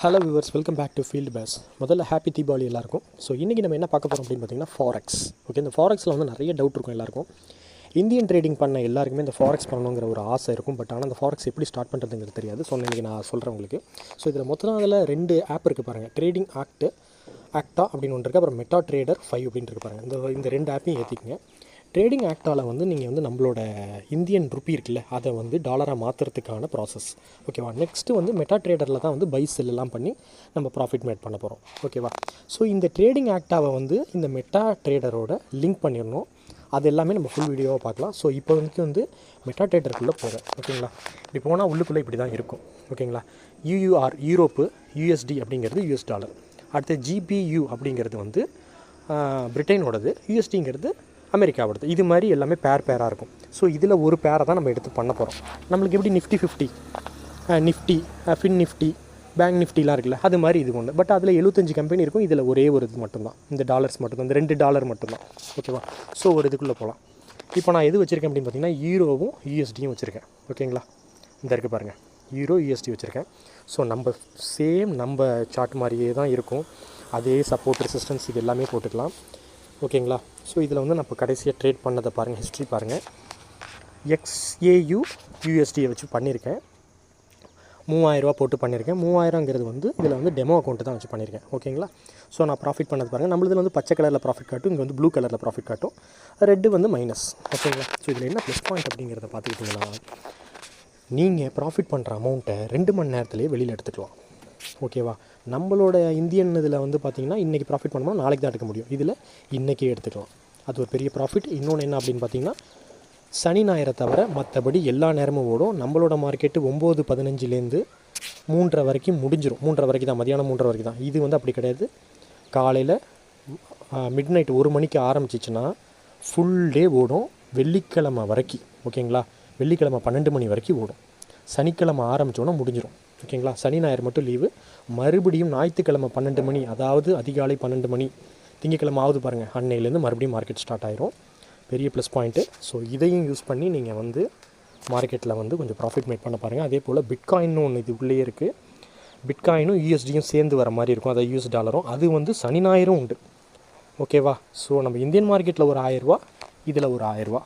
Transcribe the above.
Hello viewers, welcome back to field base. முதல்ல happy Deepavali எல்லாருக்கும். So இன்றைக்கி நம்ம என்ன பார்க்க போகிறோம் அப்படின்னு பார்த்தீங்கன்னா ஃபாரெக்ஸ். ஓகே, இந்த ஃபாரெக்ஸில் வந்து நிறைய டவுட் இருக்கும் எல்லாருக்கும். இந்தியன் ட்ரேடிங் பண்ண எல்லாருக்குமே இந்த ஃபாரெக்ஸ் பண்ணணுங்கிற ஒரு ஆசை இருக்கும். பட் ஆனால் அந்த ஃபாரெக்ஸ் எப்படி ஸ்டார்ட் பண்ணுறதுங்கிறது தெரியாது. ஸோ இன்றைக்கி நான் சொல்கிறேன் உங்களுக்கு. ஸோ இதில் மொத்தம் அதில் 2 ஆப் இருக்குது பாருங்கள். ட்ரேடிங் ஆக்டா அப்படின்னு ஒன்று இருக்குது, அப்புறம் மெட்டா ட்ரேடர் 5 அப்படின்னு இருக்குது பாருங்கள். இந்த 2 ஆப்பையும் ஏற்றிக்குங்க. ட்ரேடிங் ஆக்டாவில் வந்து நீங்கள் வந்து நம்மளோட இந்தியன் ருப்பி இருக்குல்ல, அதை வந்து டாலராக மாற்றுறதுக்கான ப்ராசஸ். ஓகேவா. நெக்ஸ்ட்டு வந்து மெட்டா ட்ரேடரில் தான் வந்து பை செல்லாம் பண்ணி நம்ம ப்ராஃபிட் மேட் பண்ண போகிறோம். ஓகேவா. ஸோ இந்த ட்ரேடிங் ஆக்டாவை வந்து இந்த மெட்டா ட்ரேடரோட லிங்க் பண்ணிடணும். அது எல்லாமே நம்ம ஃபுல் வீடியோவாக பார்க்கலாம். ஸோ இப்போ வந்து மெட்டா ட்ரேடருக்குள்ளே போகிறேன். ஓகேங்களா. இப்படி போனால் உள்ளுக்குள்ளே இப்படி தான் இருக்கும். ஓகேங்களா. யூரோப்பு, யூஎஸ்டி அப்படிங்கிறது யூஎஸ் டாலர். அடுத்து ஜிபியு அப்படிங்கிறது வந்து பிரிட்டனோடது, யூஎஸ்டிங்கிறது அமெரிக்காவோடது. இது மாதிரி எல்லாமே பேராக இருக்கும். ஸோ இதில் ஒரு பேரை தான் நம்ம எடுத்து பண்ண போகிறோம். நம்மளுக்கு எப்படி Nifty 50, Nifty, Fin Nifty, bank நிஃப்டிலாம் இருக்குல்ல, அது மாதிரி இது ஒன்று. பட் அதில் 75 கம்பெனி இருக்கும். இதில் ஒரே ஒரு இது மட்டும்தான், இந்த டாலர்ஸ் மட்டும்தான், இந்த $2 மட்டும்தான். ஓகேவா. ஸோ ஒரு இதுக்குள்ளே போகலாம். இப்போ நான் எது வச்சுருக்கேன் அப்படின்னு பார்த்தீங்கன்னா யூரோவும் யூஎஸ்டியும் வச்சுருக்கேன். ஓகேங்களா. இந்த இருக்குது பாருங்கள், யூரோ யூஎஸ்டி வச்சுருக்கேன். ஸோ நம்ம சார்ட் மாதிரியே தான் இருக்கும். அதே சப்போர்ட் ரெசிஸ்டன்ஸ் இது எல்லாமே போட்டுக்கலாம். ஓகேங்களா. ஸோ இதில் வந்து நான் இப்போ கடைசியாக ட்ரேட் பண்ணதை பாருங்கள், ஹிஸ்ட்ரி பாருங்கள். XAU USDயை வச்சு பண்ணியிருக்கேன். 3000 ரூபா போட்டு பண்ணியிருக்கேன். 3000ங்கிறது வந்து இதில் வந்து டெமோ அக்கௌண்ட்டு தான் வச்சு பண்ணியிருக்கேன். ஓகேங்களா. ஸோ நான் ப்ராஃபிட் பண்ணது பாருங்கள். நம்மளதில் வந்து பச்சை கலரில் ப்ராஃபிட் காட்டும், இங்கே வந்து ப்ளூ கலரில் ப்ராஃபிட் காட்டும், ரெட்டு வந்து மைனஸ். ஓகேங்களா. ஸோ இதில் என்ன ப்ளஸ் பாயிண்ட் அப்படிங்கிறத பார்த்துக்கிட்டிங்கன்னா, நீங்கள் ப்ராஃபிட் பண்ணுற அமௌண்ட்டை 2 மணி நேரத்துலேயே வெளியில் எடுத்துக்கலாம். ஓகேவா. நம்மளோட இந்தியன் இதில் வந்து பார்த்திங்கன்னா இன்றைக்கி ப்ராஃபிட் பண்ணோம்னா நாளைக்கு தான் எடுக்க முடியும். இதில் இன்றைக்கே எடுத்துக்கலாம். அது ஒரு பெரிய ப்ராஃபிட். இன்னொன்று என்ன அப்படின்னு பார்த்தீங்கன்னா, சனி ஞாயிறை தவிர மற்றபடி எல்லா நேரமும் ஓடும். நம்மளோட மார்க்கெட்டு 9:15லேருந்து 3:30 வரைக்கும் முடிஞ்சிடும். 3:30 வரைக்கும் தான், மதியானம் 3:30 வரைக்கும் தான். இது வந்து அப்படி கிடையாது. காலையில் மிட் நைட் 1 மணிக்கு ஆரம்பிச்சிச்சுன்னா ஃபுல் டே ஓடும், வெள்ளிக்கிழமை வரைக்கும். ஓகேங்களா. வெள்ளிக்கிழமை 12 மணி வரைக்கும் ஓடும். சனிக்கிழமை ஆரம்பித்தோன்னா முடிஞ்சிடும். ஓகேங்களா. சனி ஞாயிறு மட்டும் லீவு. மறுபடியும் ஞாயிற்றுக்கிழமை 12 மணி, அதாவது அதிகாலை 12 மணி, திங்கக்கிழமை ஆகுது பாருங்கள், அன்னையிலேருந்து மறுபடியும் மார்க்கெட் ஸ்டார்ட் ஆயிரும். பெரிய ப்ளஸ் பாயிண்ட்டு. ஸோ இதையும் யூஸ் பண்ணி நீங்கள் வந்து மார்க்கெட்டில் வந்து கொஞ்சம் ப்ராஃபிட் மேக் பண்ண பாருங்கள். அதே போல் பிட்காயின்னு ஒன்று இது உள்ளே இருக்குது. பிட்காயினும் யூஎஸ்டியும் சேர்ந்து வர மாதிரி இருக்கும், அதாவது யூஎஸ் டாலரும். அது வந்து சனி ஞாயிறும் உண்டு. ஓகேவா. ஸோ நம்ம இந்தியன் மார்க்கெட்டில் ஒரு 1000 ரூபா, இதில் ஒரு 1000 ரூபா.